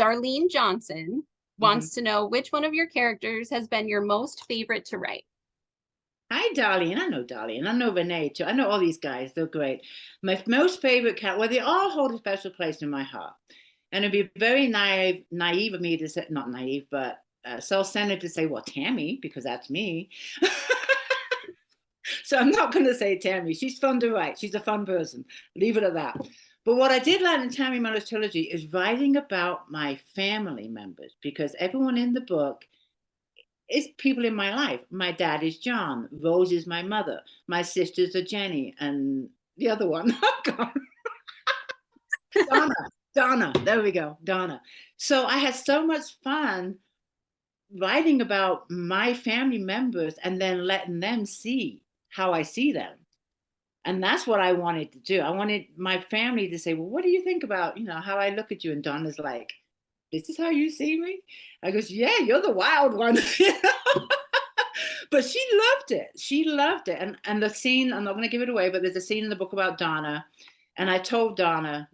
Darlene Johnson Mhm. wants to know which one of your characters has been your most favorite to write. Hi, Darlene. I know Darlene. I know Renee too. I know all these guys. They're great. My most favorite cat, well, they all hold a special place in my heart. And it'd be very naive of me to say, not naive, but self-centered to say, well, Tammy, because that's me. So I'm not going to say Tammy. She's fun to write. She's a fun person. Leave it at that. But what I did like in Tammy Muller's trilogy is writing about my family members, because everyone in the book is people in my life. My dad is John. Rose is my mother. My sisters are Jenny and the other one. Donna. Donna. There we go. Donna. So I had so much fun writing about my family members and then letting them see how I see them. And that's what I wanted to do. I wanted my family to say, well, what do you think about, how I look at you? And Donna's like, this is how you see me? I goes, yeah, you're the wild one. But she loved it. She loved it. And the scene, I'm not going to give it away, but there's a scene in the book about Donna. And I told Donna,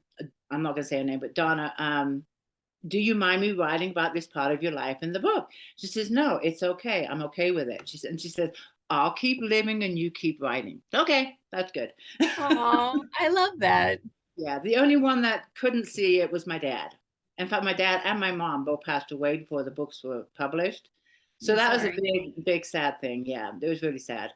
I'm not going to say her name, but Donna, do you mind me writing about this part of your life in the book? She says, no, it's okay. I'm okay with it. She said, I'll keep living and you keep writing. Okay, that's good. Oh, I love that. Yeah, the only one that couldn't see it was my dad. In fact, my dad and my mom both passed away before the books were published. So I'm that was a sorry. big, big sad thing. Yeah, it was really sad.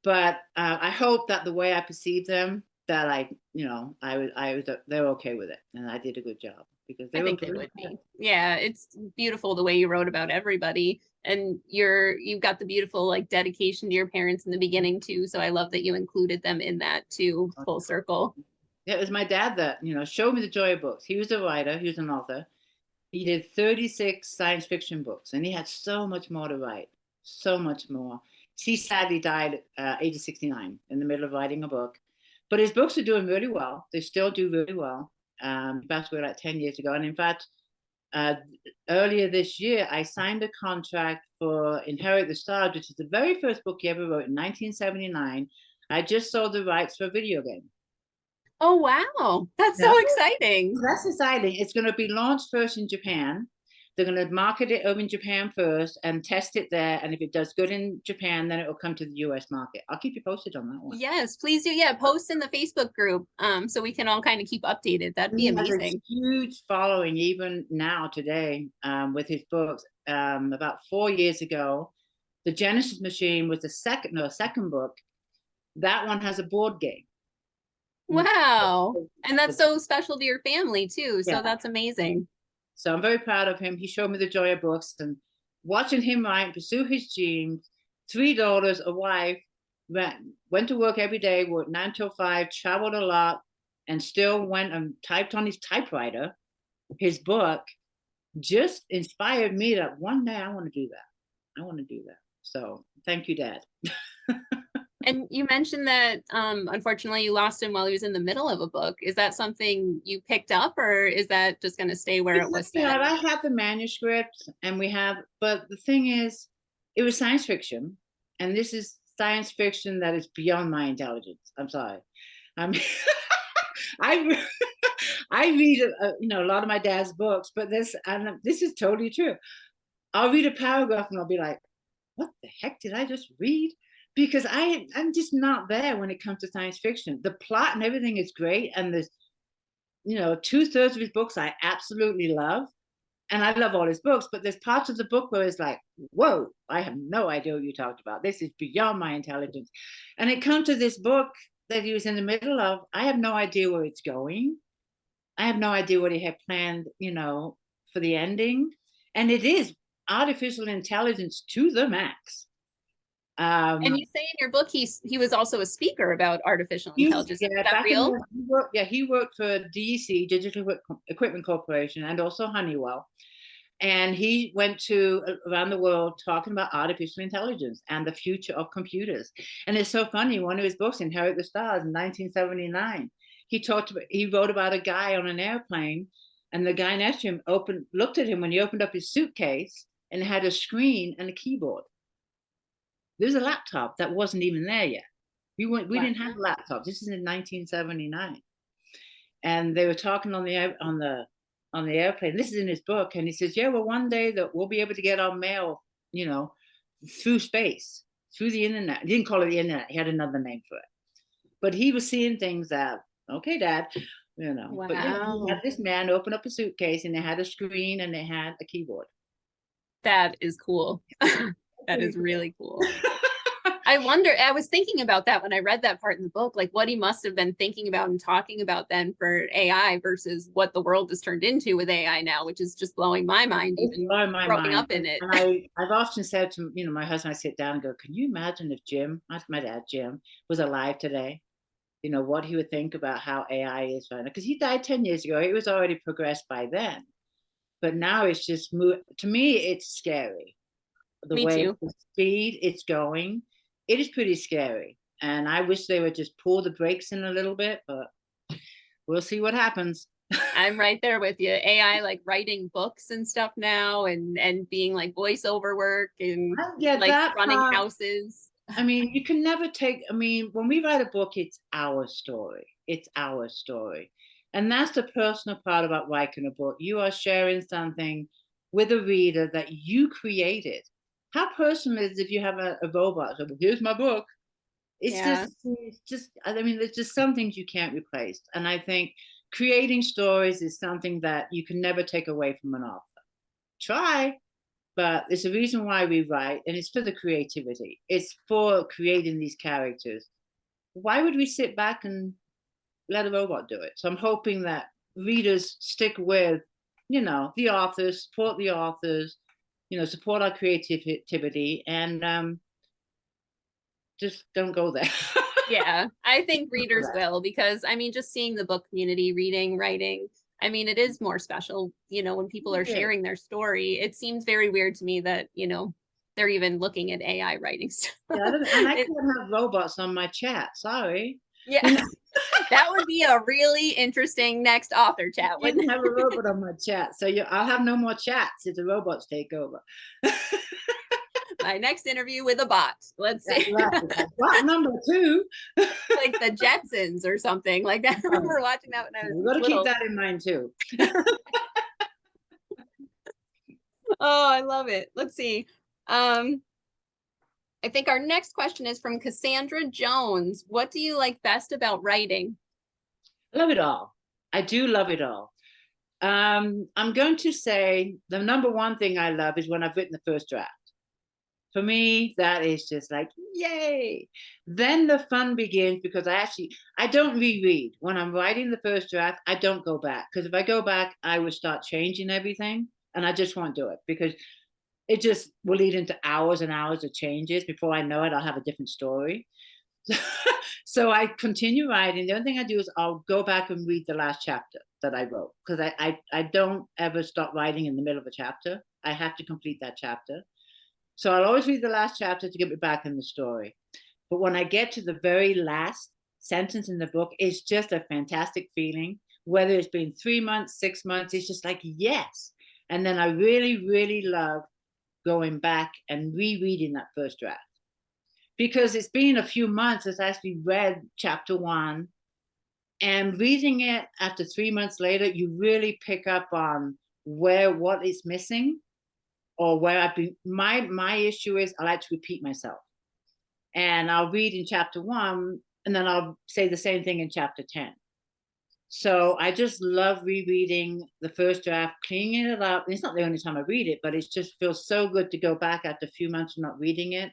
But I hope that the way I perceived them, that they're okay with it, and I did a good job because I they were think they pretty would sad. be. Yeah, it's beautiful the way you wrote about everybody. And you've got the beautiful like dedication to your parents in the beginning too. So I love that you included them in that too, full circle. Yeah, it was my dad that showed me the joy of books. He was a writer. He was an author. He did 36 science fiction books, and he had so much more to write, so much more. He sadly died at age of 69 in the middle of writing a book. But his books are doing really well. They still do really well. He passed away like 10 years ago. And in fact, uh, earlier this year, I signed a contract for Inherit the Stars, which is the very first book he ever wrote in 1979. I just sold the rights for a video game. Oh, wow. That's Yeah. so exciting. That's exciting. It's going to be launched first in Japan. They're going to market it over in Japan first and test it there. And if it does good in Japan, then it will come to the US market. I'll keep you posted on that one. Yes, please do. Yeah, post in the Facebook group so we can all kind of keep updated. That'd be He has a amazing. huge following even now today with his books. About 4 years ago, the Genesis Machine was the second book. That one has a board game. Wow. And that's so special to your family too. Yeah. So that's amazing. So I'm very proud of him. He showed me the joy of books, and watching him write, pursue his dreams. 3 daughters, a wife, went to work every day, worked 9 till 5, traveled a lot, and still went and typed on his typewriter his book. Just inspired me that one day I want to do that. I want to do that. So thank you, Dad. And you mentioned that unfortunately you lost him while he was in the middle of a book. Is that something you picked up or is that just going to stay where it was set? Yeah, I have the manuscript, and but the thing is, it was science fiction, and this is science fiction that is beyond my intelligence. I'm sorry. I mean, I I read a lot of my dad's books, but this is totally true. I'll read a paragraph and I'll be like, "What the heck did I just read?" Because I'm just not there when it comes to science fiction. The plot and everything is great, and there's 2/3 of his books I absolutely love. And I love all his books, but there's parts of the book where it's like, whoa, I have no idea what you talked about. This is beyond my intelligence. And it comes to this book that he was in the middle of. I have no idea where it's going. I have no idea what he had planned, for the ending. And it is artificial intelligence to the max. And you say in your book he was also a speaker about artificial He, intelligence. Is yeah, that back in real? the, he worked for DEC, Digital Equipment Corporation, and also Honeywell. And he went around the world talking about artificial intelligence and the future of computers. And it's so funny. One of his books, Inherit the Stars, in 1979, he wrote about a guy on an airplane, and the guy next to him looked at him when he opened up his suitcase and it had a screen and a keyboard. There's a laptop that wasn't even there yet. We didn't have laptops. This is in 1979, and they were talking on on the airplane. This is in his book, and he says, yeah, well, one day that we'll be able to get our mail, you know, through space, through the internet. He didn't call it the internet. He had another name for it. But he was seeing things that, okay, Dad, you know. Wow. But you know, he had this man open up a suitcase, and they had a screen and they had a keyboard. That is cool. That is really cool. I wonder, I was thinking about that when I read that part in the book, like what he must have been thinking about and talking about then for AI versus what the world has turned into with AI now, which is just blowing my mind, even growing up in it. And I've often said to, you know, my husband, I sit down and go, can you imagine if Jim, that's my dad, Jim, was alive today? You know, what he would think about how AI is right now. Because he died 10 years ago. It was already progressed by then. But now it's just, to me, it's scary. The Me way, too. the speed it's going, it is pretty scary. And I wish they would just pull the brakes in a little bit, but we'll see what happens. I'm right there with you. AI like writing books and stuff now and being like voiceover work and like running houses. I mean, you can never take, I mean, when we write a book, it's our story. It's our story. And that's the personal part about writing a book. You are sharing something with a reader that you created. How personal is it if you have a robot? So, here's my book. It's just, I mean, there's just some things you can't replace. And I think creating stories is something that you can never take away from an author. Try, but it's a reason why we write, and it's for the creativity. It's for creating these characters. Why would we sit back and let a robot do it? So I'm hoping that readers stick with, you know, the authors, support the authors, you know, support our creativity, and just don't go there. Yeah, I think readers will, because I mean, just seeing the book community, reading, writing, I mean, it is more special, you know, when people are sharing their story. It seems very weird to me that, you know, they're even looking at AI writing stuff. Yeah, and I can't have robots on my chat. Sorry. Yeah, you know? That would be a really interesting next author chat. I can't have a robot on my chat, so I'll have no more chats if the robots take over. My next interview with a bot. Let's see. Bot number 2. Like the Jetsons or something like that. I remember watching that when I was little. You got to keep that in mind too. Oh, I love it. Let's see. I think our next question is from Cassandra Jones. What do you like best about writing? Love it all. I do love it all. I'm going to say the number one thing I love is when I've written the first draft. For me, that is just like, yay. Then the fun begins, because I don't reread. When I'm writing the first draft, I don't go back. Because if I go back, I would start changing everything. And I just won't do it, because it just will lead into hours and hours of changes. Before I know it, I'll have a different story. So I continue writing. The only thing I do is I'll go back and read the last chapter that I wrote, because I don't ever stop writing in the middle of a chapter. I have to complete that chapter. So I'll always read the last chapter to get me back in the story. But when I get to the very last sentence in the book, it's just a fantastic feeling. Whether it's been 3 months, 6 months, it's just like, yes. And then I really, really love going back and rereading that first draft. Because it's been a few months since I actually read chapter 1. And reading it after 3 months later, you really pick up on what is missing. Or where I've been, my issue is I like to repeat myself. And I'll read in chapter 1, and then I'll say the same thing in chapter 10. So I just love rereading the first draft, cleaning it up. And it's not the only time I read it, but it just feels so good to go back after a few months of not reading it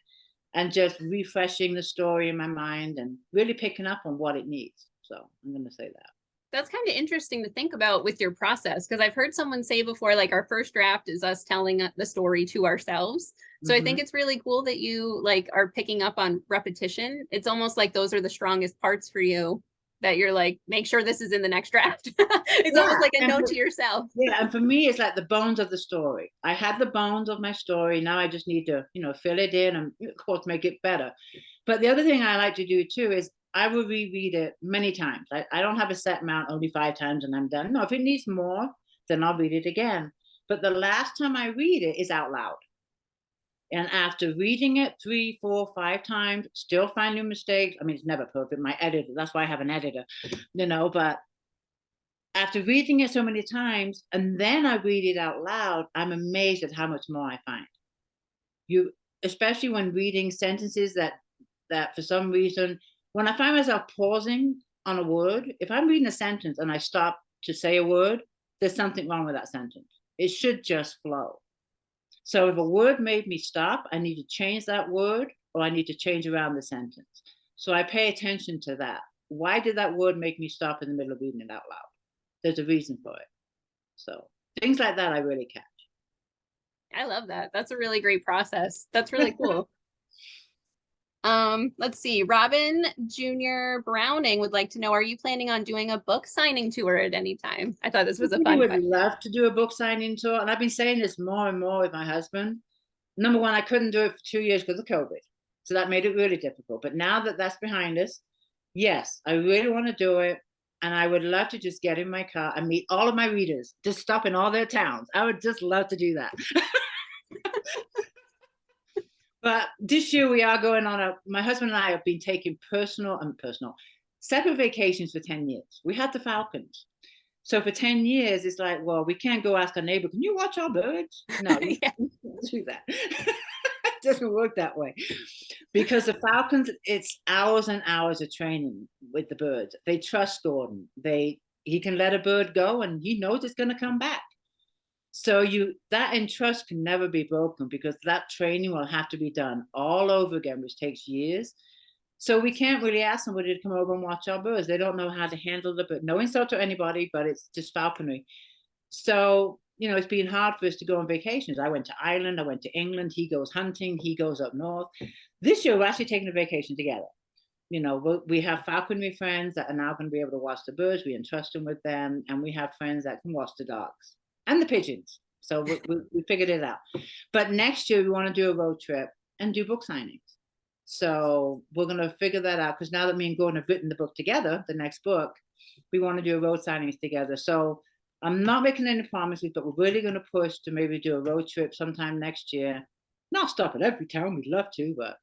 and just refreshing the story in my mind and really picking up on what it needs. So I'm going to say that. That's kind of interesting to think about with your process, because I've heard someone say before, like, our first draft is us telling the story to ourselves. So I think it's really cool that you like are picking up on repetition. It's almost like those are the strongest parts for you, that you're like, make sure this is in the next draft. It's almost like a note to yourself. Yeah, and for me, it's like the bones of the story. I have the bones of my story. Now I just need to, you know, fill it in and, of course, make it better. But the other thing I like to do too is I will reread it many times. I don't have a set amount, only 5 times and I'm done. No, if it needs more, then I'll read it again. But the last time I read it is out loud. And after reading it 3, 4, 5 times, still finding mistakes. I mean, it's never perfect. My editor, that's why I have an editor, you know, but after reading it so many times, and then I read it out loud, I'm amazed at how much more I find. You, especially when reading sentences that for some reason, when I find myself pausing on a word, if I'm reading a sentence and I stop to say a word, there's something wrong with that sentence. It should just flow. So if a word made me stop, I need to change that word, or I need to change around the sentence. So I pay attention to that. Why did that word make me stop in the middle of reading it out loud? There's a reason for it. So things like that I really catch. I love that. That's a really great process. That's really cool. Let's see. Robin Jr. Browning would like to know, are you planning on doing a book signing tour at any time? I thought this was a I fun would question. love to do a book signing tour, and I've been saying this more and more with my husband. Number one, I couldn't do it for 2 years because of COVID, so that made it really difficult. But now that that's behind us, yes, I really want to do it, and I would love to just get in my car and meet all of my readers, just stop in all their towns. I would just love to do that. But this year we are going on my husband and I have been taking personal separate vacations for 10 years. We had the Falcons. So for 10 years, it's like, well, we can't go ask our neighbor, can you watch our birds? No, you Yeah. can't do that. It doesn't work that way. Because the Falcons, it's hours and hours of training with the birds. They trust Gordon. He can let a bird go and he knows it's going to come back. So that in trust can never be broken, because that training will have to be done all over again, which takes years. So we can't really ask somebody to come over and watch our birds. They don't know how to handle the bird. No insult to anybody, but it's just falconry. So, it's been hard for us to go on vacations. I went to Ireland, I went to England. He goes hunting, he goes up north. This year, we're actually taking a vacation together. We have falconry friends that are now going to be able to watch the birds. We entrust them with them, and we have friends that can watch the dogs and the pigeons. So we figured it out. But next year, we want to do a road trip and do book signings. So we're going to figure that out, because now that me and Gordon have written the book together, the next book, we want to do a road signings together. So I'm not making any promises, but we're really going to push to maybe do a road trip sometime next year. Not stop at every town, we'd love to, but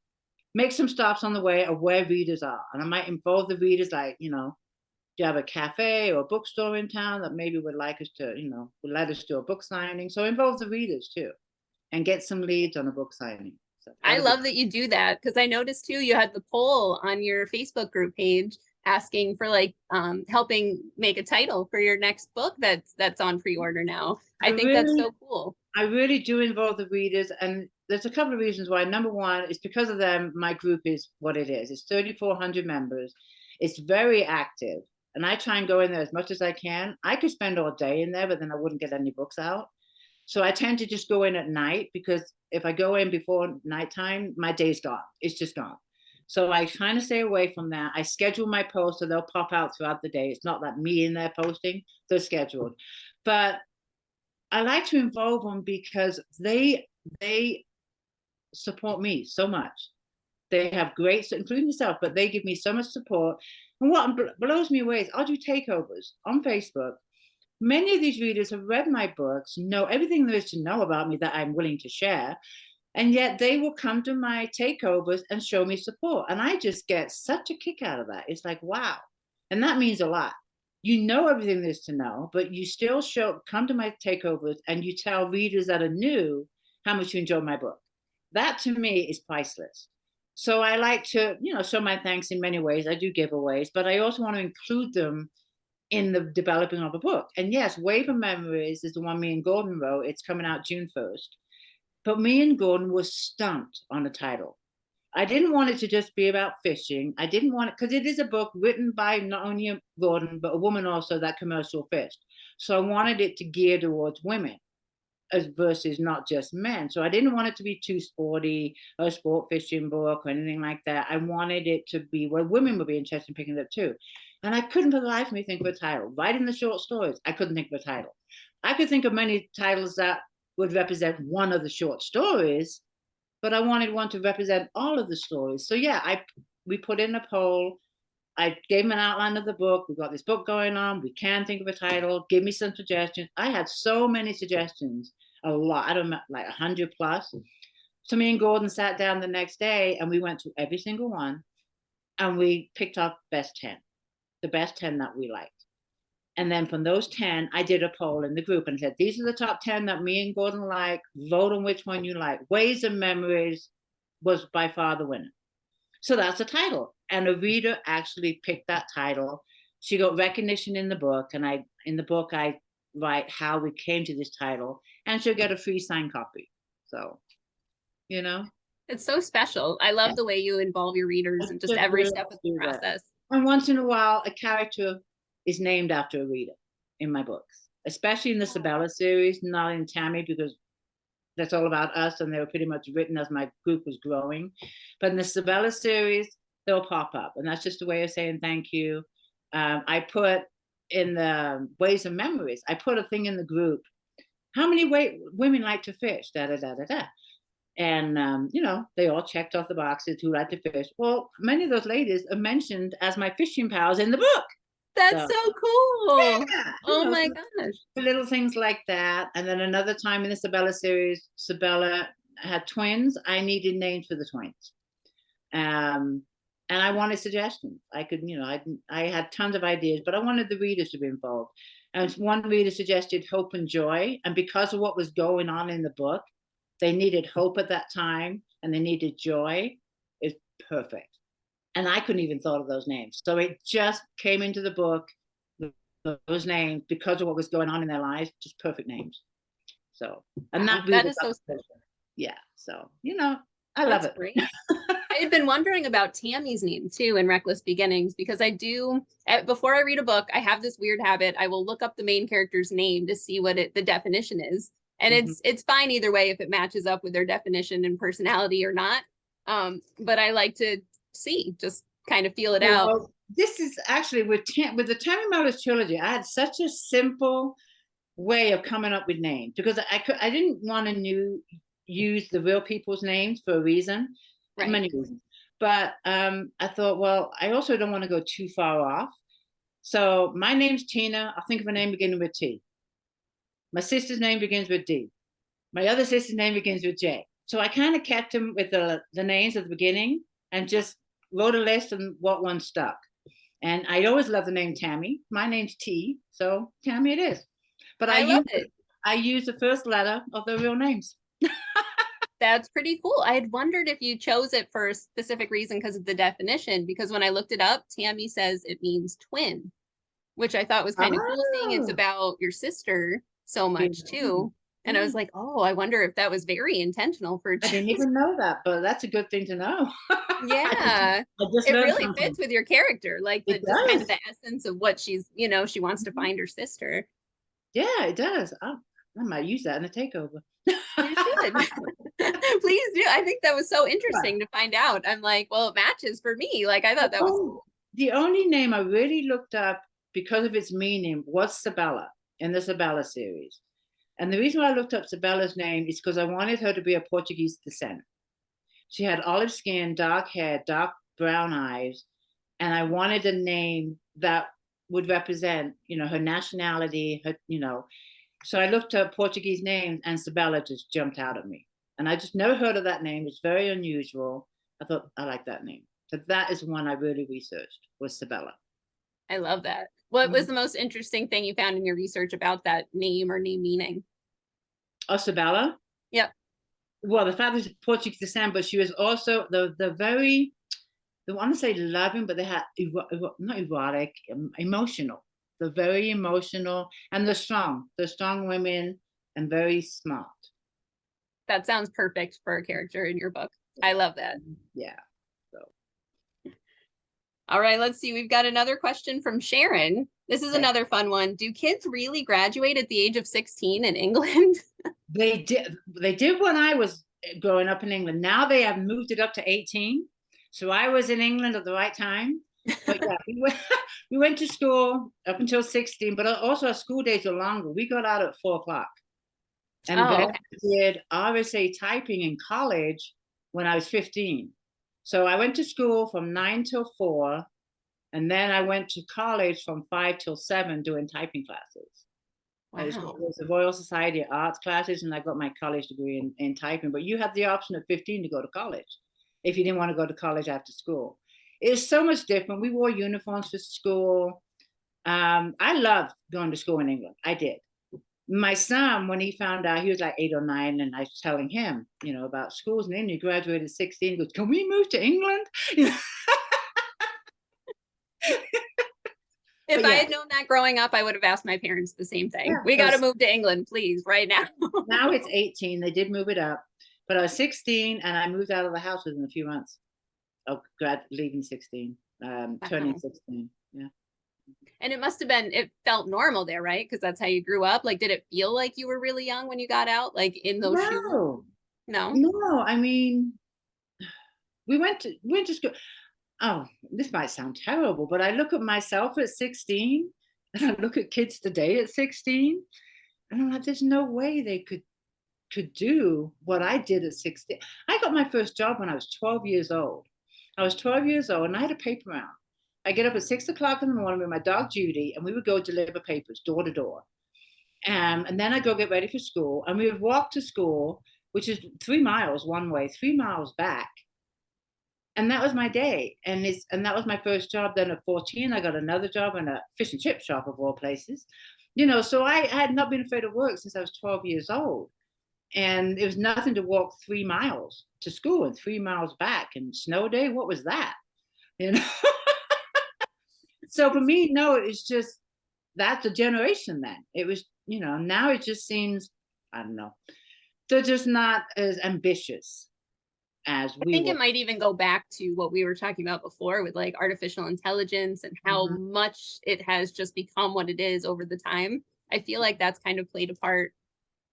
make some stops on the way of where readers are. And I might involve the readers, like, do you have a cafe or a bookstore in town that maybe would like us to, would let us do a book signing? So involve the readers too, and get some leads on a book signing. So I love that you do that, because I noticed too, you had the poll on your Facebook group page asking for helping make a title for your next book that's on pre-order now. I think that's so cool. I really do involve the readers, and there's a couple of reasons why. Number one is because of them, my group is what it is. It's 3,400 members. It's very active, and I try and go in there as much as I can. I could spend all day in there, but then I wouldn't get any books out. So I tend to just go in at night, because if I go in before nighttime, my day's gone. It's just gone. So I kind of stay away from that. I schedule my posts so they'll pop out throughout the day. It's not like me in there posting, they're scheduled. But I like to involve them because they support me so much. They have great, including yourself, but they give me so much support. And what blows me away is I'll do takeovers on Facebook. Many of these readers have read my books, know everything there is to know about me that I'm willing to share, and yet they will come to my takeovers and show me support. And I just get such a kick out of that. It's like, wow. And that means a lot. You know everything there is to know, but you still come to my takeovers and you tell readers that are new how much you enjoy my book. That to me is priceless. So I like to, show my thanks in many ways. I do giveaways, but I also want to include them in the developing of a book. And yes, Wave of Memories is the one me and Gordon wrote. It's coming out June 1st. But me and Gordon were stumped on the title. I didn't want it to just be about fishing. I didn't want it, because it is a book written by not only Gordon, but a woman also that commercial fished. So I wanted it to gear towards women versus not just men. So I didn't want it to be too sporty, a sport fishing book or anything like that. I wanted it to be where women would be interested in picking it up too. And I couldn't for the life of me think of a title. Writing the short stories, I couldn't think of a title. I could think of many titles that would represent one of the short stories, but I wanted one to represent all of the stories. So yeah, we put in a poll. I gave him an outline of the book. We've got this book going on. We can think of a title. Give me some suggestions. I had so many suggestions, a lot. I don't know, like 100 plus. So me and Gordon sat down the next day and we went through every single one and we picked up the best 10 that we liked. And then from those 10, I did a poll in the group and said, these are the top 10 that me and Gordon like. Vote on which one you like. Ways and Memories was by far the winner. So that's the title. And a reader actually picked that title. She got recognition in the book. And in the book, I write how we came to this title. And she'll get a free signed copy. So, you know. It's so special. I love the way you involve your readers and just every step of the process. And once in a while, a character is named after a reader in my books, especially in the Sabella series, not in Tammy, because that's all about us and they were pretty much written as my group was growing. But in the Sabella series, they'll pop up. And that's just a way of saying thank you. I put in the Ways and Memories, I put a thing in the group. How many women like to fish? Da, da, da, da, da. And, you know, they all checked off the boxes who like to fish. Well, many of those ladies are mentioned as my fishing pals in the book. That's so cool. Yeah, oh my gosh. Little things like that. And then another time in the Sabella series, Sabella had twins. I needed names for the twins. And I wanted suggestions. I could, you know, I had tons of ideas, but I wanted the readers to be involved. And one reader suggested Hope and Joy. And because of what was going on in the book, they needed hope at that time and they needed joy. It's perfect. And I couldn't even thought of those names. So it just came into the book, those names, because of what was going on in their lives, just perfect names. So, and that is so special. Yeah. So, you know, I love it. Great. I had been wondering about Tammy's name too in Reckless Beginnings, because I do, before I read a book, I have this weird habit. I will look up the main character's name to see what the definition is. And it's fine either way if it matches up with their definition and personality or not. But I like to see, just kind of feel it out. This is actually with the Tammy Mellors trilogy. I had such a simple way of coming up with names because I didn't want to use the real people's names for a reason, right. Many reasons. But I thought, well, I also don't want to go too far off. So my name's Tina. I'll think of a name beginning with T. My sister's name begins with D. My other sister's name begins with J. So I kind of kept them with the names at the beginning and just wrote a list and what one stuck. And I always love the name Tammy. My name's T, so Tammy it is. But I use the first letter of their real names. That's pretty cool. I had wondered if you chose it for a specific reason because of the definition, because when I looked it up, Tammy says it means twin, which I thought was kind of cool, seeing it's about your sister so much too. And I was like, oh, I wonder if that was very intentional for. I didn't even know that, but that's a good thing to know. Yeah, it really fits with your character, like just kind of the essence of what she's, you know, she wants to find her sister. Yeah, it does. I might use that in a takeover. You should. Please do. I think that was so interesting to find out. I'm like, well, it matches for me. Like I thought that was the only name I really looked up because of its meaning was Sabella in the Sabella series. And the reason why I looked up Sabella's name is because I wanted her to be of Portuguese descent. She had olive skin, dark hair, dark brown eyes, and I wanted a name that would represent, you know, her nationality, her, you know. So I looked up Portuguese names and Sabella just jumped out at me. And I just never heard of that name. It's very unusual. I thought, I like that name. So that is one I really researched, was Sabella. I love that. What was the most interesting thing you found in your research about that name or name meaning? Oh, Sabella? Yep. Well, the father's Portuguese descent, but she was also the very, I want to say loving, but they had, not erotic, emotional. They're very emotional and they're strong. They're strong women and very smart. That sounds perfect for a character in your book. I love that. Yeah. So. All right, let's see. We've got another question from Sharon. This is another fun one. Do kids really graduate at the age of 16 in England? They did when I was growing up in England. Now they have moved it up to 18. So I was in England at the right time. But yeah, we went to school up until 16, but also our school days were longer. We got out at 4:00. And then I did RSA typing in college when I was 15. So I went to school from 9 till 4. And then I went to college from 5 till 7 doing typing classes. Wow. It was the Royal Society of Arts classes, and I got my college degree in typing. But you had the option at 15 to go to college if you didn't want to go to college after school. It was so much different. We wore uniforms for school. I loved going to school in England. I did. My son, when he found out, he was like 8 or 9, and I was telling him, about schools in England. He graduated at 16. He goes, "Can we move to England?" If I had known that growing up, I would have asked my parents the same thing. Yeah, We got to move to England, please, right now. Now it's 18. They did move it up, but I was 16 and I moved out of the house within a few months of leaving 16, turning 16. Yeah. And it must have been, it felt normal there, right? Because that's how you grew up. Like, did it feel like you were really young when you got out, like in those shoes? No. I mean, we went to school. Oh, this might sound terrible, but I look at myself at 16 and I look at kids today at 16, and I'm like, there's no way they could do what I did at 16. I got my first job when I was 12 years old. I was 12 years old and I had a paper round. I get up at 6 o'clock in the morning with my dog Judy, and we would go deliver papers door to door. And then I'd go get ready for school, and we would walk to school, which is 3 miles one way, 3 miles back. And that was my day. And that was my first job. Then at 14, I got another job in a fish and chip shop of all places. So I had not been afraid of work since I was 12 years old. And it was nothing to walk 3 miles to school and 3 miles back. And snow day, what was that? So for me, no, it's just, that's a generation then. It was, now it just seems, I don't know, they're just not as ambitious as we I think were. it might even go back to what we were talking about before with like artificial intelligence and how much it has just become what it is over the time. I feel like that's kind of played a part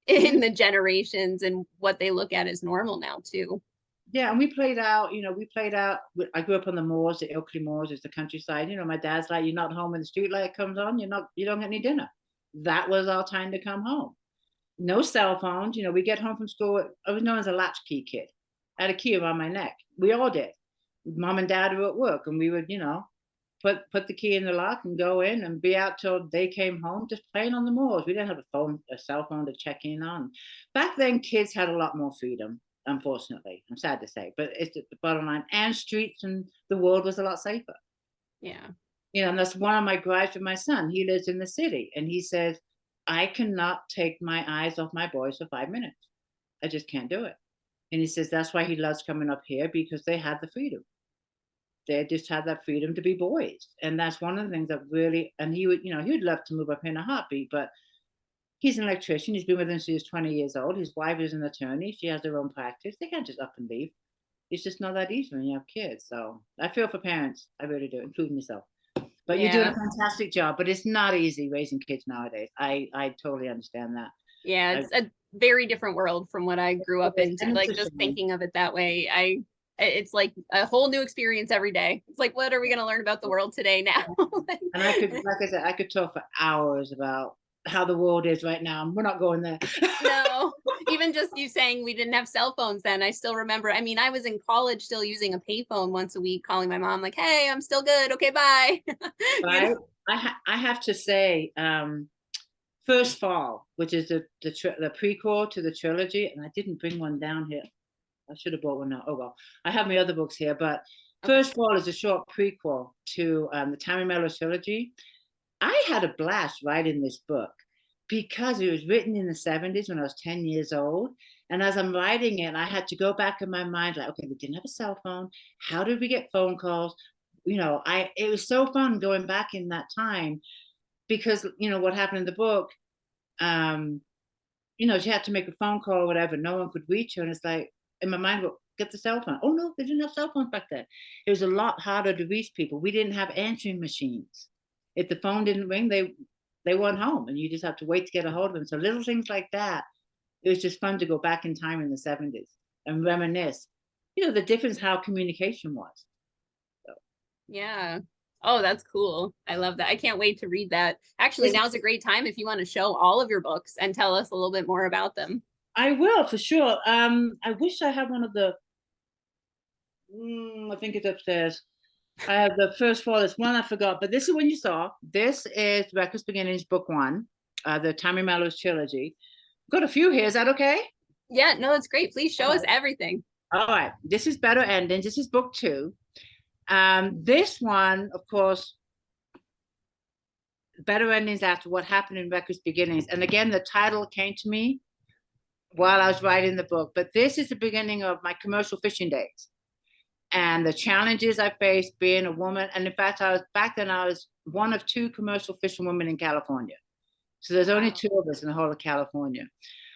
in the generations and what they look at as normal now too. Yeah, and we played out, I grew up on the moors, the Ilkley Moors is the countryside. My dad's like, you're not home when the street light comes on, you don't get any dinner. That was our time to come home. No cell phones, we get home from school. I was known as a latchkey kid. I had a key around my neck. We all did. Mom and dad were at work, and we would, put the key in the lock and go in and be out till they came home, just playing on the moors. We didn't have a cell phone to check in on. Back then, kids had a lot more freedom. Unfortunately, I'm sad to say, but it's the bottom line. And streets and the world was a lot safer. Yeah. And that's one of my gripes with my son. He lives in the city, and he says, I cannot take my eyes off my boys for 5 minutes. I just can't do it. And he says that's why he loves coming up here, because they had the freedom. They just had that freedom to be boys. And that's one of the things that really, and he would love to move up here in a heartbeat, but he's an electrician. He's been with him since he was 20 years old. His wife is an attorney. She has her own practice. They can't just up and leave. It's just not that easy when you have kids. So I feel for parents. I really do, including myself. But you're doing a fantastic job. But it's not easy raising kids nowadays. I totally understand that. Yeah, it's a very different world from what I grew up in. Like just thinking of it that way, it's like a whole new experience every day. It's like, what are we going to learn about the world today now? And I could talk for hours about how the world is right now. We're not going there. No, even just you saying we didn't have cell phones then. I still remember. I mean, I was in college still using a payphone once a week, calling my mom like, "Hey, I'm still good. Okay, bye." Right? I have to say, First Fall, which is the prequel to the trilogy, and I didn't bring one down here. I should have bought one now. Oh well, I have my other books here, but First Fall is a short prequel to the Tammy Mellows trilogy. I had a blast writing this book because it was written in the 70s when I was 10 years old. And as I'm writing it, I had to go back in my mind, like, okay, we didn't have a cell phone. How did we get phone calls? It was so fun going back in that time because, what happened in the book, she had to make a phone call or whatever. No one could reach her. And it's like, in my mind, well, get the cell phone. Oh, no, they didn't have cell phones back then. It was a lot harder to reach people. We didn't have answering machines. If the phone didn't ring, they weren't home, and you just have to wait to get a hold of them. So little things like that. It was just fun to go back in time in the 70s and reminisce. The difference how communication was. So. Yeah. Oh, that's cool. I love that. I can't wait to read that. Actually, now's a great time if you want to show all of your books and tell us a little bit more about them. I will, for sure. I wish I had one of the. I think it's upstairs. I have the First Fall. It's one I forgot, but this is one you saw. This is Reckless Beginnings, Book 1, the Tammy Mellows trilogy. Got a few here. Is that okay? Yeah, no, that's great. Please show us everything. All right. This is Better Endings. This is Book 2. This one, of course, Better Endings After What Happened in Reckless Beginnings. And again, the title came to me while I was writing the book, but this is the beginning of my commercial fishing days and the challenges I faced being a woman. And in fact, back then I was one of 2 commercial fishing women in California. So there's only 2 of us in the whole of California.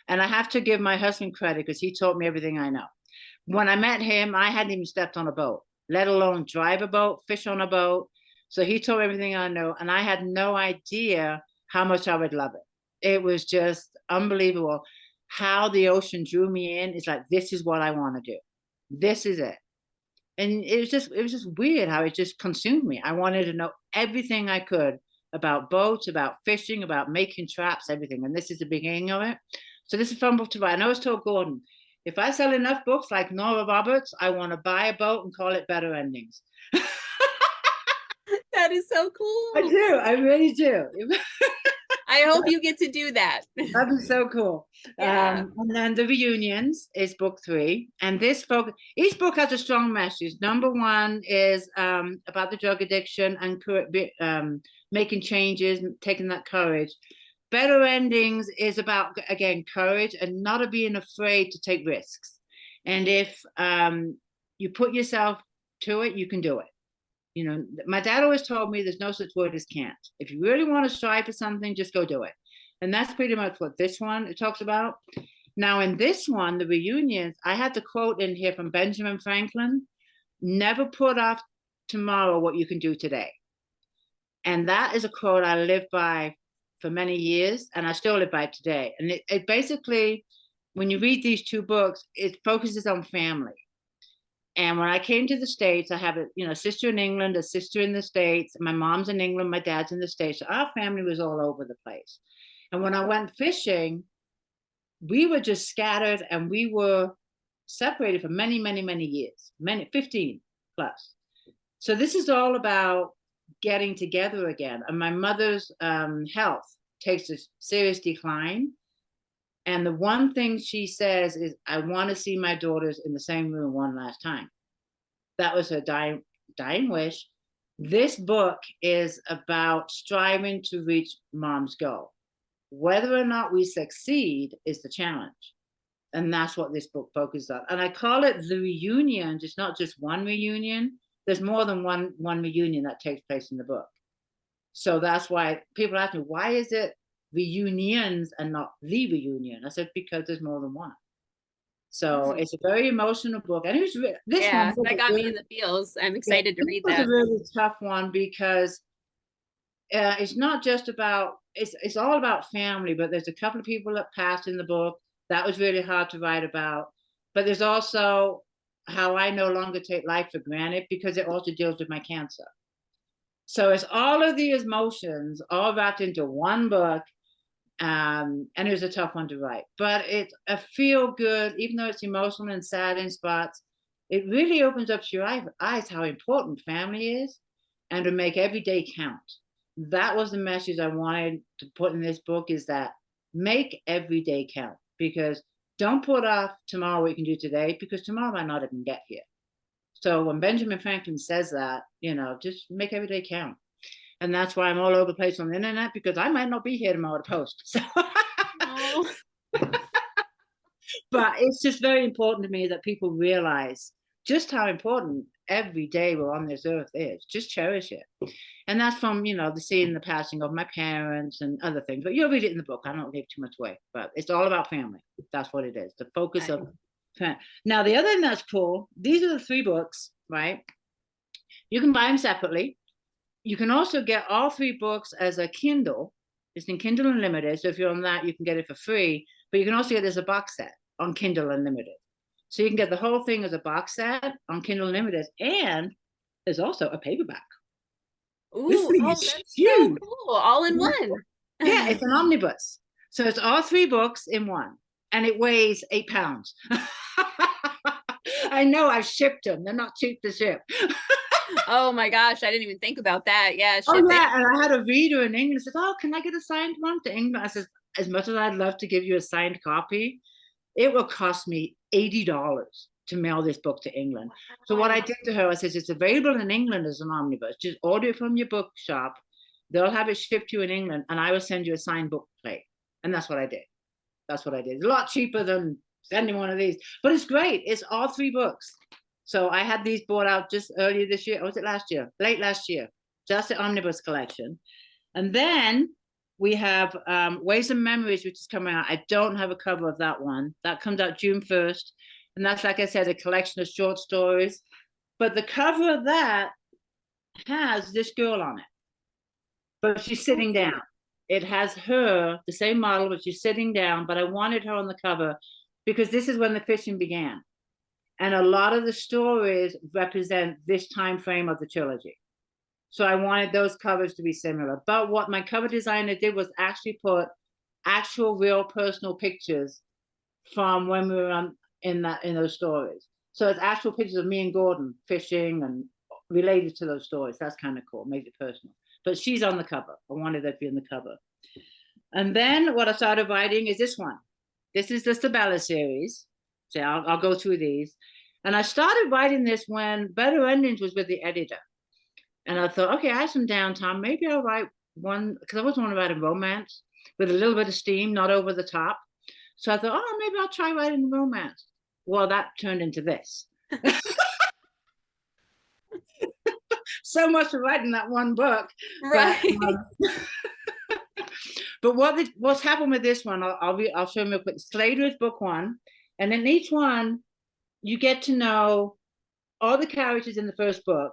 And I have to give my husband credit because he taught me everything I know. When I met him, I hadn't even stepped on a boat, let alone drive a boat, fish on a boat. So he taught me everything I know. And I had no idea how much I would love it. It was just unbelievable how the ocean drew me in. It's like, this is what I want to do. This is it. And it was just weird how it just consumed me. I wanted to know everything I could about boats, about fishing, about making traps, everything. And this is the beginning of it. So this is a fun book to write. And I always told Gordon, if I sell enough books like Nora Roberts, I want to buy a boat and call it Better Endings. That is so cool. I do. I really do. I hope you get to do that. That'd be so cool. Yeah. And then The Reunions is book 3. And this book, each book has a strong message. Number 1 is about the drug addiction and making changes, taking that courage. Better Endings is about, again, courage and not being afraid to take risks. And if you put yourself to it, you can do it. You know, my dad always told me there's no such word as can't. If you really want to strive for something, just go do it. And that's pretty much what this one it talks about. Now, in this one, The Reunions, I had the quote in here from Benjamin Franklin: never put off tomorrow what you can do today. And that is a quote I lived by for many years, and I still live by it today. And it basically, when you read these 2 books, it focuses on family. And when I came to the States, I have a sister in England, a sister in the States. My mom's in England, my dad's in the States. So our family was all over the place. And when I went fishing, we were just scattered and we were separated for many, many, many years, 15 plus. So this is all about getting together again. And my mother's health takes a serious decline. And the one thing she says is, I want to see my daughters in the same room one last time. That was her dying wish. This book is about striving to reach mom's goal. Whether or not we succeed is the challenge. And that's what this book focuses on. And I call it The Reunions. It's not just one reunion. There's more than one reunion that takes place in the book. So that's why people ask me, why is it reunions and not the reunion? I said, because there's more than one. So it's a very emotional book. And it was this one. That got me in the feels. I'm excited to read that. It's a really tough one because it's not just about, it's all about family, but there's a couple of people that passed in the book. That was really hard to write about. But there's also how I no longer take life for granted, because it also deals with my cancer. So it's all of these emotions all wrapped into one book. And it was a tough one to write, but it's a feel good, even though it's emotional and sad in spots. It really opens up your eyes how important family is, and to make every day count. That was the message I wanted to put in this book, is that make every day count, because don't put off tomorrow what you can do today, because tomorrow might not even get here. So when Benjamin Franklin says that, just make every day count. And that's why I'm all over the place on the internet, because I might not be here tomorrow to post. So. Oh. But it's just very important to me that people realize just how important every day we're on this earth is. Just cherish it. And that's from, the seeing the passing of my parents and other things. But you'll read it in the book. I don't give too much away. But it's all about family. That's what it is. The focus of family. Now, the other thing that's cool, these are the 3 books, right? You can buy them separately. You can also get all 3 books as a Kindle. It's in Kindle Unlimited. So if you're on that, you can get it for free. But you can also get it as a box set on Kindle Unlimited. So you can get the whole thing as a box set on Kindle Unlimited. And there's also a paperback. Ooh, that's huge. So cool. All in one. Yeah, it's an omnibus. So it's all 3 books in one. And it weighs 8 pounds. I know, I've shipped them. They're not cheap to ship. Oh my gosh, I didn't even think about that. Yeah. Oh yeah, and I had a reader in England said, "Oh, can I get a signed one to England?" I said, "As much as I'd love to give you a signed copy, it will cost me $80 to mail this book to England." So what I did to her, I said, "It's available in England as an omnibus. Just order it from your bookshop, They'll have it shipped to you in England, and I will send you a signed book plate. And that's what I did. That's what I did. It's a lot cheaper than sending one of these, but it's great. It's all 3 books. So I had these bought out just earlier this year. Or was it last year? Late last year. Just the omnibus collection. And then we have Ways and Memories, which is coming out. I don't have a cover of that one. That comes out June 1st. And that's, like I said, a collection of short stories. But the cover of that has this girl on it. But she's sitting down. It has her, the same model, but she's sitting down. But I wanted her on the cover because this is when the fishing began. And a lot of the stories represent this time frame of the trilogy. So I wanted those covers to be similar. But what my cover designer did was actually put actual real personal pictures from when we were in those stories. So it's actual pictures of me and Gordon fishing and related to those stories. That's kind of cool, made it personal. But she's on the cover. I wanted her to be on the cover. And then what I started writing is this one. This is the Sabella series. So I'll go through these. And I started writing this when Better Endings was with the editor. And I thought, okay, I have some downtime. Maybe I'll write one, because I wasn't want to write a romance with a little bit of steam, not over the top. So I thought, oh, maybe I'll try writing a romance. Well, that turned into this. So much for writing that one book. Right. But what's happened with this one, I'll show you real quick. Slater is book 1. And in each one, you get to know all the characters in the first book.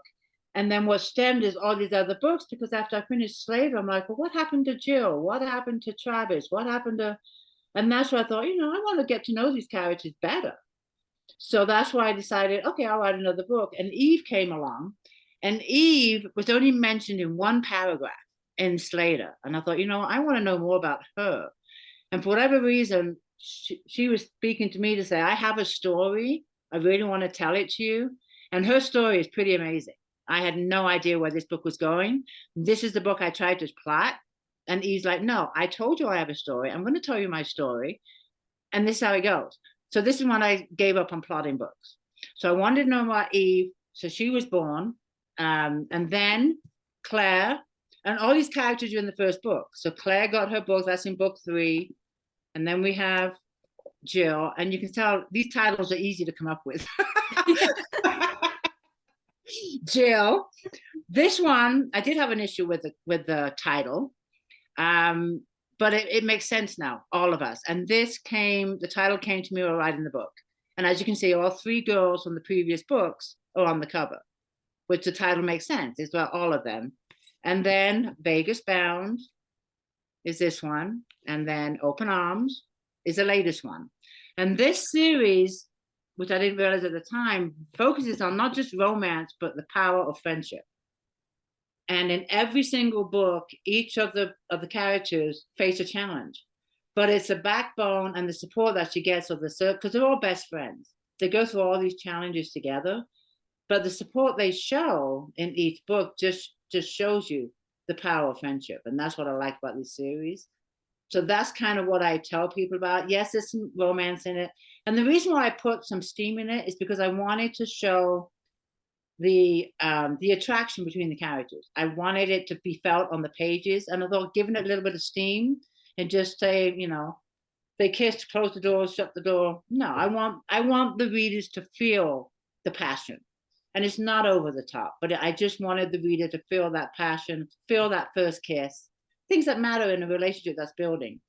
And then what stemmed is all these other books, because after I finished Slater, I'm like, well, what happened to Jill? What happened to Travis? What happened to... And that's why I thought, I want to get to know these characters better. So that's why I decided, okay, I'll write another book. And Eve came along. And Eve was only mentioned in one paragraph in Slater. And I thought, I want to know more about her. And for whatever reason, she was speaking to me to say, I have a story. I really want to tell it to you. And her story is pretty amazing. I had no idea where this book was going. This is the book I tried to plot. And Eve's like, no, I told you I have a story. I'm going to tell you my story. And this is how it goes. So this is when I gave up on plotting books. So I wanted to know about Eve. So she was born. And then Claire, and all these characters are in the first book. So Claire got her book, that's in book 3. And then we have Jill, and you can tell these titles are easy to come up with. Jill. This one, I did have an issue with the title, but it makes sense now, all of us. And the title came to me while writing the book. And as you can see, all 3 girls from the previous books are on the cover, which the title makes sense. It's about all of them. And then Vegas Bound is this one. And then Open Arms is the latest one. And this series, which I didn't realize at the time, focuses on not just romance, but the power of friendship. And in every single book, each of the characters face a challenge. But it's the backbone and the support that she gets of because they're all best friends. They go through all these challenges together. But the support they show in each book just shows you the power of friendship. And that's what I like about this series. So that's kind of what I tell people about. Yes, there's some romance in it. And the reason why I put some steam in it is because I wanted to show the attraction between the characters. I wanted it to be felt on the pages. And I thought giving it a little bit of steam and just say, they kissed, close the door, shut the door. No, I want the readers to feel the passion. And it's not over the top, but I just wanted the reader to feel that passion, feel that first kiss, things that matter in a relationship that's building.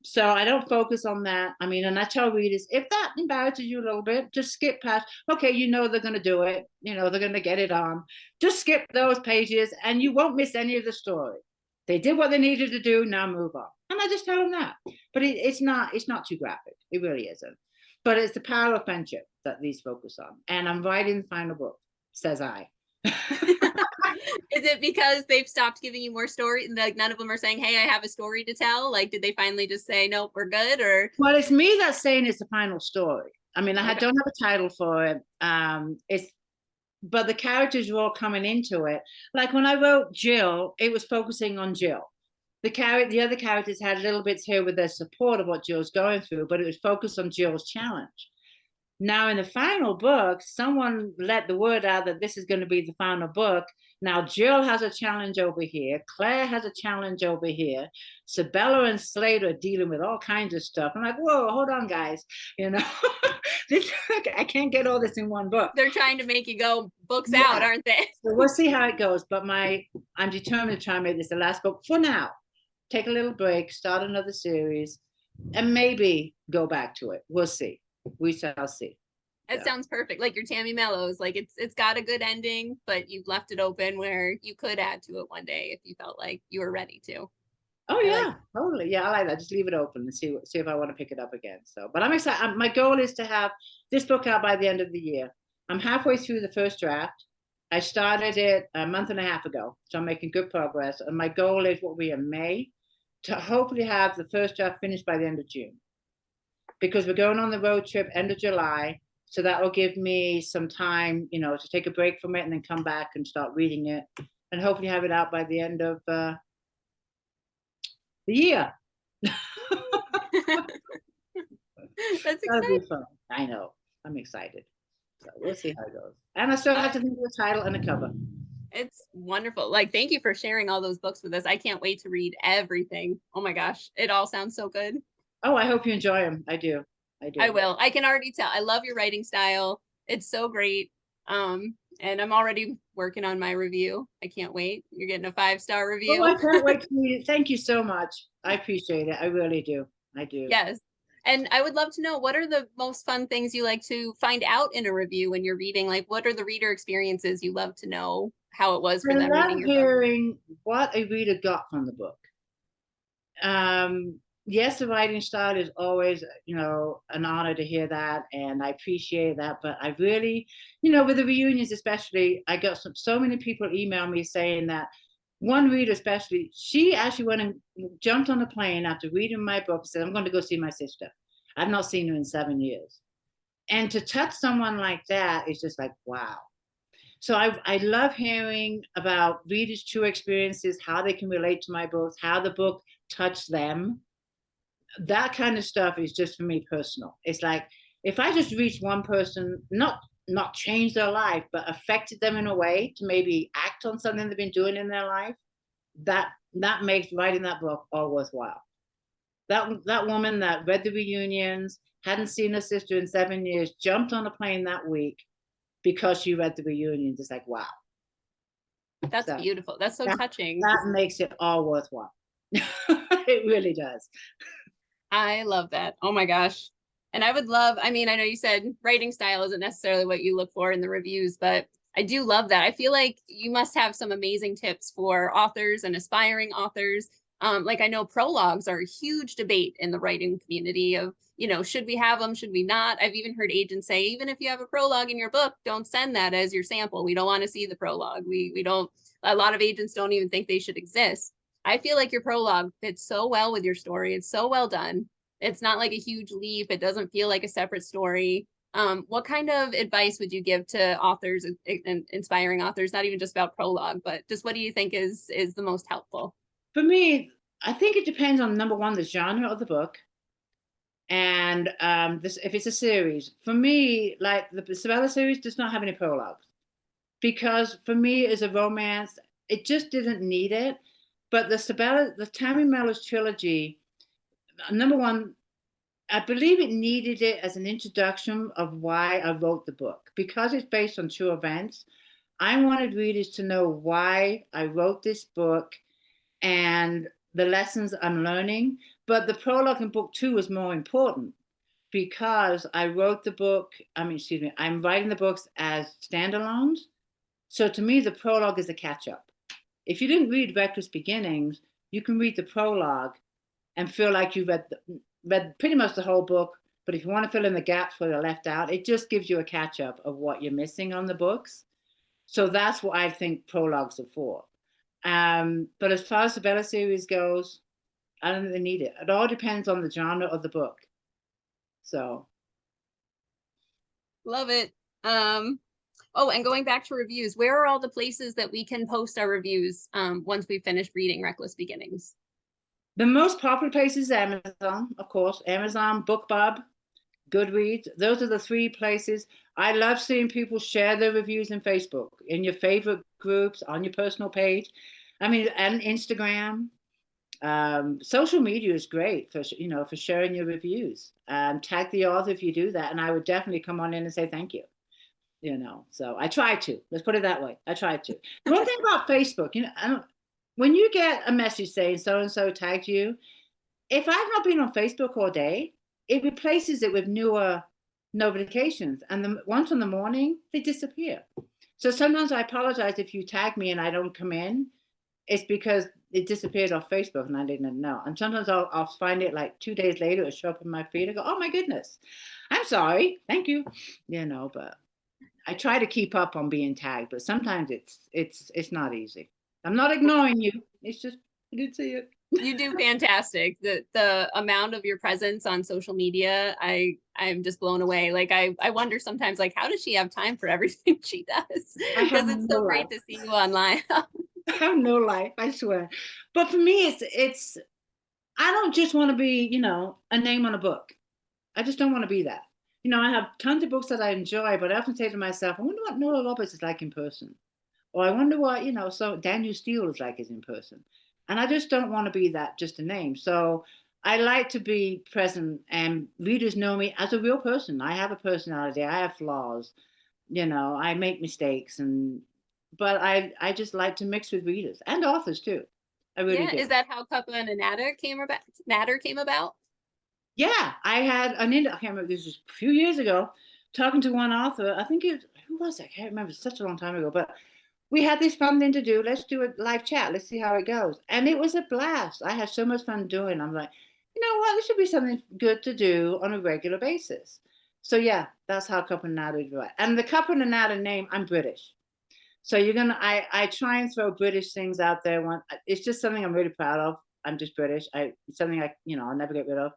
So I don't focus on that. And I tell readers, if that embarrasses you a little bit, just skip past. Okay, they're going to do it. They're going to get it on. Just skip those pages and you won't miss any of the story. They did what they needed to do, now move on. And I just tell them that. But it's not too graphic. It really isn't. But it's the power of friendship that these focus on. And I'm writing the final book. Says I. Is it because they've stopped giving you more story? Like none of them are saying, hey, I have a story to tell? Like, did they finally just say, nope, we're good? Or well, it's me that's saying it's the final story. I don't have a title for it. But the characters were all coming into it. Like when I wrote Jill, it was focusing on Jill. The other characters had little bits here with their support of what Jill's going through, but it was focused on Jill's challenge. Now, in the final book, someone let the word out that this is going to be the final book. Now, Jill has a challenge over here. Claire has a challenge over here. Sabella and Slade are dealing with all kinds of stuff. I'm like, whoa, hold on, guys. You know, this, I can't get all this in one book. They're trying to make you go books out, aren't they? So we'll see how it goes. But I'm determined to try and make this the last book for now. Take a little break, start another series, and maybe go back to it. We'll see. We shall see. It sounds perfect. Like your Tammy Mellows, like it's got a good ending, but you've left it open where you could add to it one day if you felt like you were ready to. Oh yeah, totally. Yeah, I like that. Just leave it open and see if I want to pick it up again. So, but I'm excited. My goal is to have this book out by the end of the year. I'm halfway through the first draft. I started it a month and a half ago, so I'm making good progress. And my goal is what we in May to hopefully have the first draft finished by the end of June, because we're going on the road trip end of July. So that will give me some time, you know, to take a break from it and then come back and start reading it and hopefully have it out by the end of the year. That's exciting. Fun. I know. I'm excited. So we'll see how it goes. And I still have to think of a title and a cover. It's wonderful. Like, thank you for sharing all those books with us. I can't wait to read everything. Oh my gosh, it all sounds so good. Oh, I hope you enjoy them. I do. I will. I can already tell. I love your writing style. It's so great. And I'm already working on my review. I can't wait. You're getting a 5-star review. Oh, I can't wait to read it. Thank you so much. I appreciate it. I really do. I do. Yes. And I would love to know, what are the most fun things you like to find out in a review when you're reading? Like, what are the reader experiences you love to know how it was for them reading your book? Hearing what a reader got from the book. Yes, the writing style is always, you know, an honor to hear that, and I appreciate that. But I really, you know, with the reunions especially, I got so many people email me saying that one reader especially, she actually went and jumped on a plane after reading my book and said, I'm going to go see my sister. I've not seen her in 7 years. And to touch someone like that is just like, wow. So I love hearing about readers' true experiences, how they can relate to my books, how the book touched them. That kind of stuff is just for me personal. It's like, if I just reach one person, not change their life, but affected them in a way to maybe act on something they've been doing in their life, that makes writing that book all worthwhile. That woman that read the reunions, hadn't seen her sister in 7 years, jumped on a plane that week because she read the reunions. It's like, wow. That's beautiful. That's so touching. That makes it all worthwhile. It really does. I love that. Oh my gosh. And I would love, I mean, I know you said writing style isn't necessarily what you look for in the reviews, but I do love that. I feel like you must have some amazing tips for authors and aspiring authors. Like, I know prologues are a huge debate in the writing community of, you know, should we have them? Should we not? I've even heard agents say, even if you have a prologue in your book, don't send that as your sample. We don't want to see the prologue. We don't, a lot of agents don't even think they should exist. I feel like your prologue fits so well with your story. It's so well done. It's not like a huge leap. It doesn't feel like a separate story. What kind of advice would you give to authors and inspiring authors, not even just about prologue, but just what do you think is the most helpful? For me, I think it depends on, number one, the genre of the book. And if it's a series. For me, like the Sabella series does not have any prologues. Because for me, as a romance, it just didn't need it. But the Tammy Mellows trilogy, number one, I believe it needed it as an introduction of why I wrote the book. Because it's based on true events, I wanted readers to know why I wrote this book and the lessons I'm learning. But the prologue in book 2 is more important because I wrote the book, I'm writing the books as standalones. So to me, the prologue is a catch-up. If you didn't read Reckless Beginnings, you can read the prologue and feel like you read pretty much the whole book. But if you want to fill in the gaps where they're left out, it just gives you a catch-up of what you're missing on the books. So that's what I think prologues are for. But as far as the Bella series goes, I don't think they need it. It all depends on the genre of the book. So. Love it. Oh, and going back to reviews, where are all the places that we can post our reviews once we've finished reading Reckless Beginnings? The most popular place is Amazon, of course. Amazon, BookBub, Goodreads. Those are the three places. I love seeing people share their reviews in Facebook, in your favorite groups, on your personal page. I mean, and Instagram. Social media is great for for sharing your reviews. Tag the author if you do that, and I would definitely come on in and say thank you. So I try to. Let's put it that way. I try to. The one thing about Facebook, when you get a message saying so and so tagged you, if I've not been on Facebook all day, it replaces it with newer notifications, and the ones in the morning they disappear. So sometimes I apologize if you tag me and I don't come in. It's because it disappeared off Facebook and I didn't know. And sometimes I'll find it like 2 days later, it'll show up in my feed. I go, oh my goodness, I'm sorry, thank you. But I try to keep up on being tagged, but sometimes it's not easy. I'm not ignoring you. It's just I didn't see it. You do fantastic. The amount of your presence on social media, I'm just blown away. Like I wonder sometimes, like, how does she have time for everything she does? Because it's so great to see you online. I have no life, I swear. But for me, it's I don't just want to be, a name on a book. I just don't want to be that. I have tons of books that I enjoy, but I often say to myself, I wonder what Noah Roberts is like in person. Or I wonder what, so Daniel Steele is like in person. And I just don't want to be that, just a name. So I like to be present and readers know me as a real person. I have a personality. I have flaws. I make mistakes but I just like to mix with readers and authors too. I really do. Is that how Cuppa and Natter came about? Yeah, I had I can't remember, this was a few years ago, talking to one author. I think who was it? I can't remember. It's such a long time ago, but we had this fun thing to do. Let's do a live chat. Let's see how it goes. And it was a blast. I had so much fun doing. I'm like, you know what? This should be something good to do on a regular basis. So yeah, that's how Cuppa and Natter do it. And the Cuppa and Natter name, I'm British. So I try and throw British things out there. It's just something I'm really proud of. I'm just British. It's something I'll never get rid of.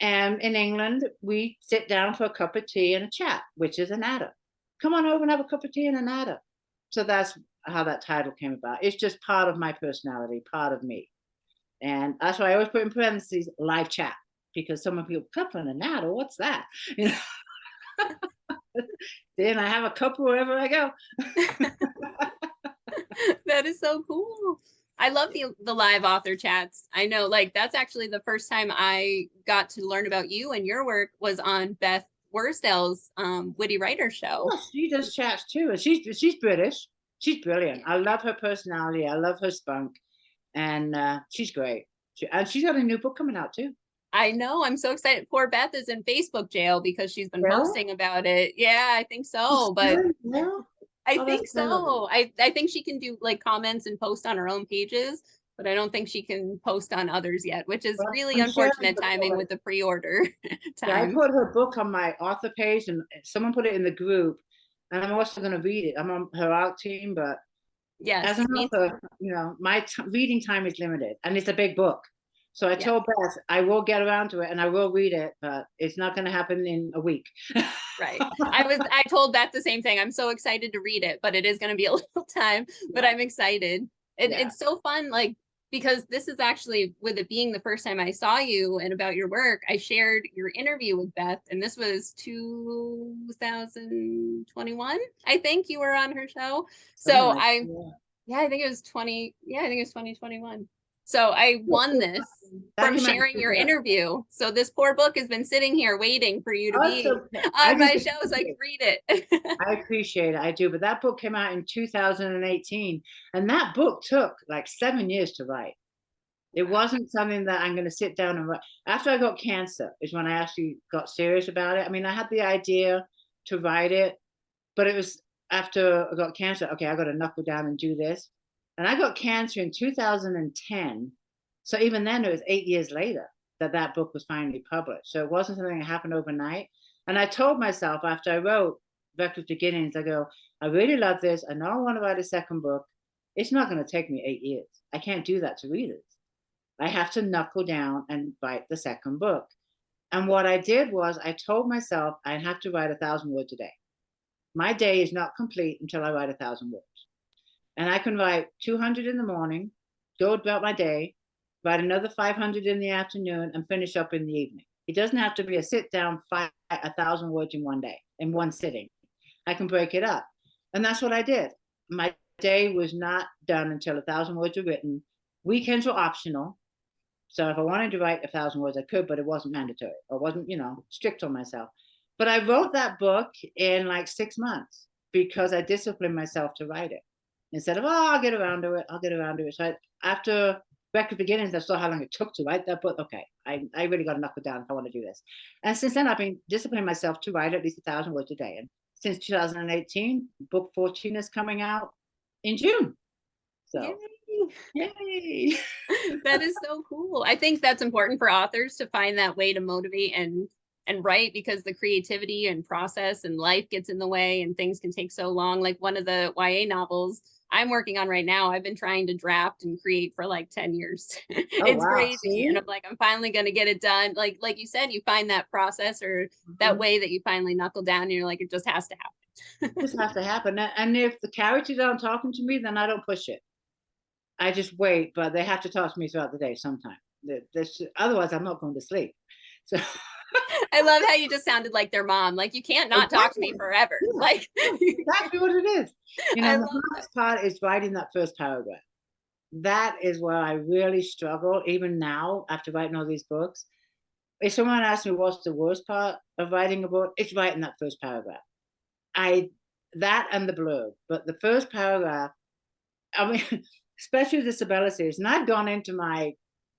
And in England, we sit down for a cup of tea and a chat, which is a natter. Come on over and have a cup of tea and a natter. So that's how that title came about. It's just part of my personality, part of me. And that's why I always put in parentheses, live chat, because some people, cup and a natter, what's that? Then I have a cup wherever I go. That is so cool. I love the live author chats. I know, like, that's actually the first time I got to learn about you and your work was on Beth Worsdale's Witty Writer Show. Oh, she does chats too, and she's British. She's brilliant. I love her personality. I love her spunk, and she's great. And she's got a new book coming out too. I know. I'm so excited. Poor Beth is in Facebook jail because she's been posting about it. Yeah, I think so. But I think so. I think she can do like comments and post on her own pages, but I don't think she can post on others yet, which is really unfortunate timing with the pre-order time. Yeah, I put her book on my author page and someone put it in the group, and I'm also going to read it. I'm on her art team, but as an author, my reading time is limited, and it's a big book. So I told Beth I will get around to it and I will read it, but it's not going to happen in a week. Right. I told Beth the same thing. I'm so excited to read it, but it is going to be a little time, but I'm excited. It's so fun, like, because this is actually, with it being the first time I saw you and about your work, I shared your interview with Beth, and this was 2021. I think you were on her show. So I think it was 2021. So I won this from sharing your interview. So this poor book has been sitting here waiting for you to be on my show so I can read it. I appreciate it. I do. But that book came out in 2018. And that book took like 7 years to write. It wasn't something that I'm going to sit down and write. After I got cancer is when I actually got serious about it. I mean, I had the idea to write it, but it was after I got cancer. Okay, I got to knuckle down and do this. And I got cancer in 2010. So even then, it was 8 years later that book was finally published. So it wasn't something that happened overnight. And I told myself after I wrote Reckless Beginnings, I go, I really love this. I know I want to write a second book. It's not going to take me 8 years. I can't do that to readers. I have to knuckle down and write the second book. And what I did was I told myself I have to write 1,000 words a day. My day is not complete until I write 1,000 words. And I can write 200 in the morning, go about my day, write another 500 in the afternoon, and finish up in the evening. It doesn't have to be a sit down, 1,000 words in one day, in one sitting. I can break it up. And that's what I did. My day was not done until 1,000 words were written. Weekends were optional. So if I wanted to write 1,000 words, I could, but it wasn't mandatory. I wasn't, strict on myself. But I wrote that book in like 6 months because I disciplined myself to write it. Instead of, I'll get around to it. So after Record Beginnings, I saw how long it took to write that book. Okay, I really got to knuckle down if I want to do this. And since then, I've been disciplining myself to write at least 1,000 words a day. And since 2018, book 14 is coming out in June. So, yay. That is so cool. I think that's important for authors to find that way to motivate and write, because the creativity and process and life gets in the way and things can take so long. Like one of the YA novels I'm working on right now, I've been trying to draft and create for like 10 years. It's wow, crazy. see? And I'm like, I'm finally going to get it done. Like you said, you find that process or that way that you finally knuckle down and you're like, it just has to happen. It just has to happen. And if the characters aren't talking to me, then I don't push it. I just wait, but they have to talk to me throughout the day sometime. Otherwise, I'm not going to sleep. So I love how you just sounded like their mom. Like, you can't not talk to me forever. Yeah. Like, exactly what it is. The hardest that. part is writing that first paragraph. That is where I really struggle, even now, after writing all these books. If someone asks me what's the worst part of writing a book, it's writing that first paragraph. That and the blurb. But the first paragraph, I mean, especially with the Isabella series, and I've gone into my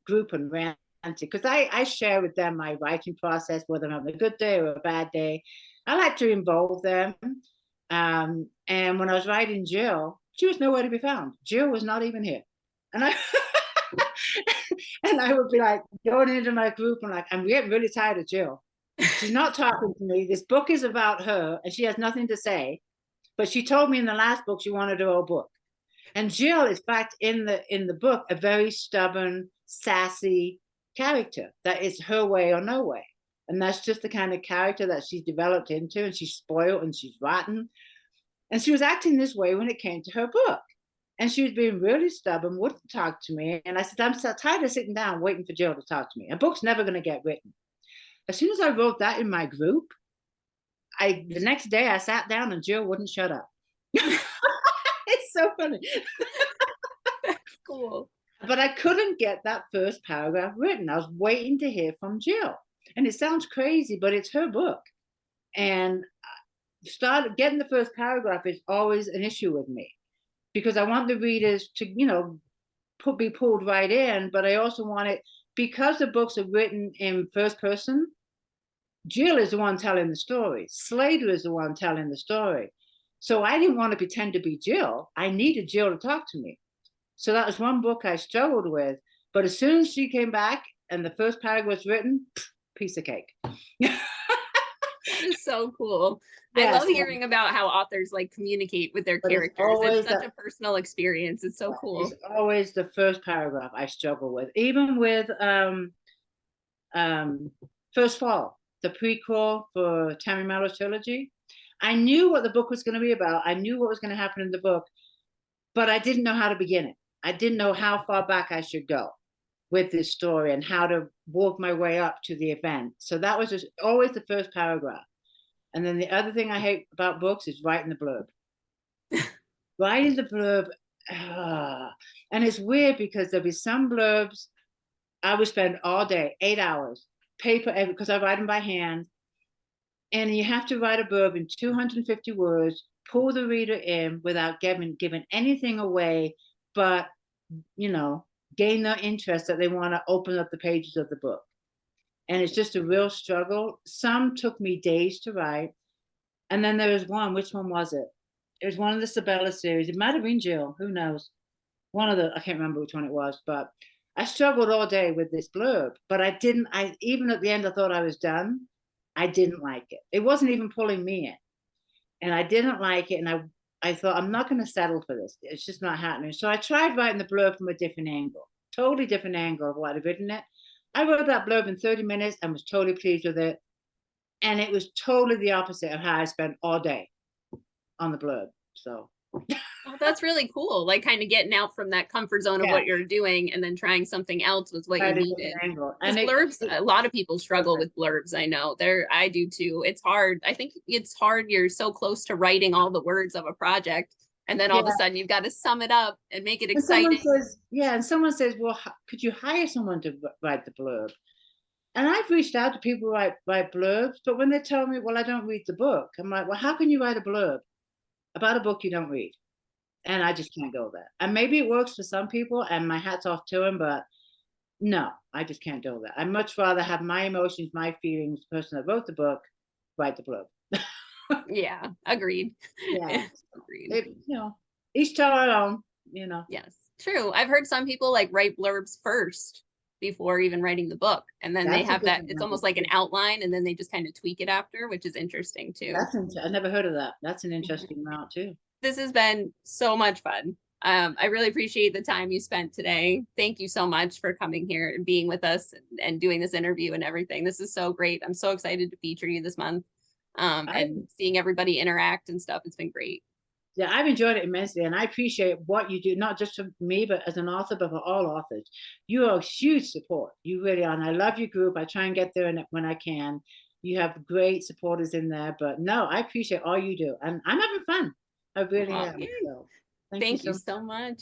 group and ranted, because I share with them my writing process, whether I'm having a good day or a bad day. I like to involve them. And when I was writing Jill, she was nowhere to be found. Jill was not even here. And I would be like going into my group and like, I'm getting really tired of Jill. She's not talking to me. This book is about her and she has nothing to say. But she told me in the last book she wanted her own book. And Jill is, in fact, in the book, a very stubborn, sassy character that is her way or no way. And that's just the kind of character that she's developed into, and she's spoiled and she's rotten. And she was acting this way when it came to her book. And she was being really stubborn, wouldn't talk to me. And I said, I'm so tired of sitting down waiting for Jill to talk to me. A book's never going to get written. As soon as I wrote that in my group, the next day I sat down and Jill wouldn't shut up. It's so funny. Cool. But I couldn't get that first paragraph written. I was waiting to hear from Jill. And it sounds crazy, but it's her book. And getting the first paragraph is always an issue with me, because I want the readers to, be pulled right in, but I also want it, because the books are written in first person, Jill is the one telling the story. Slater is the one telling the story. So I didn't want to pretend to be Jill. I needed Jill to talk to me. So that was one book I struggled with. But as soon as she came back and the first paragraph was written, piece of cake. That is so cool. Yes. I love hearing about how authors like communicate with their characters. It's such a personal experience. It's so cool. It's always the first paragraph I struggle with. Even with First Fall, the prequel for Tammy Mellow's trilogy. I knew what the book was going to be about. I knew what was going to happen in the book, but I didn't know how to begin it. I didn't know how far back I should go with this story and how to work my way up to the event. So that was just always the first paragraph. And then the other thing I hate about books is writing the blurb. Writing the blurb, and it's weird because there'll be some blurbs I would spend all day, 8 hours, paper, because I write them by hand. And you have to write a blurb in 250 words, pull the reader in without giving anything away, but, gain their interest that they want to open up the pages of the book. And it's just a real struggle. Some took me days to write. And then there was one, which one was it? It was one of the Sabella series. It might have been Jill, who knows? I can't remember which one it was, but I struggled all day with this blurb. But even at the end, I thought I was done. I didn't like it. It wasn't even pulling me in. And I didn't like it. And I thought, I'm not going to settle for this. It's just not happening. So I tried writing the blurb from a different angle, totally different angle of what I'd written it. I wrote that blurb in 30 minutes and was totally pleased with it. And it was totally the opposite of how I spent all day on the blurb. So Oh, that's really cool. Like kind of getting out from that comfort zone of Yeah, what you're doing and then trying something else was what try you a different needed. angle. Because And blurbs, it a lot of people struggle perfect. with blurbs. I know I do too. It's hard. I think it's hard. You're so close to writing all the words of a project. And then all Yeah. of a sudden you've got to sum it up and make it And someone exciting. says, yeah, and someone says, well, could you hire someone to write the blurb? And I've reached out to people who write blurbs, but when they tell me, well, I don't read the book, I'm like, well, how can you write a blurb about a book you don't read? And I just can't go there. And maybe it works for some people, and my hat's off to them, but no, I just can't do that. I'd much rather have my emotions, my feelings, the person that wrote the book, write the blurb. Yeah, agreed. Yeah. Agreed. Each to our own, you know. Yes, true. I've heard some people like write blurbs first before even writing the book. And then they That's a have that, different it's method almost like an too. outline and then they just kind of tweak it after, which is interesting too. I never heard of that. That's an Mhm. interesting route too. This has been so much fun. I really appreciate the time you spent today. Thank you so much for coming here and being with us and doing this interview and everything. This is so great. I'm so excited to feature you this month, I and seeing everybody interact and stuff. It's been great. Yeah, I've enjoyed it immensely, and I appreciate what you do, not just for me, but as an author, but for all authors. You are a huge support. You really are, and I love your group. I try and get there when I can. You have great supporters in there, but no, I appreciate all you do, and I'm having fun. I really Aw, am. yay. So, thank you Thank so you much. so much.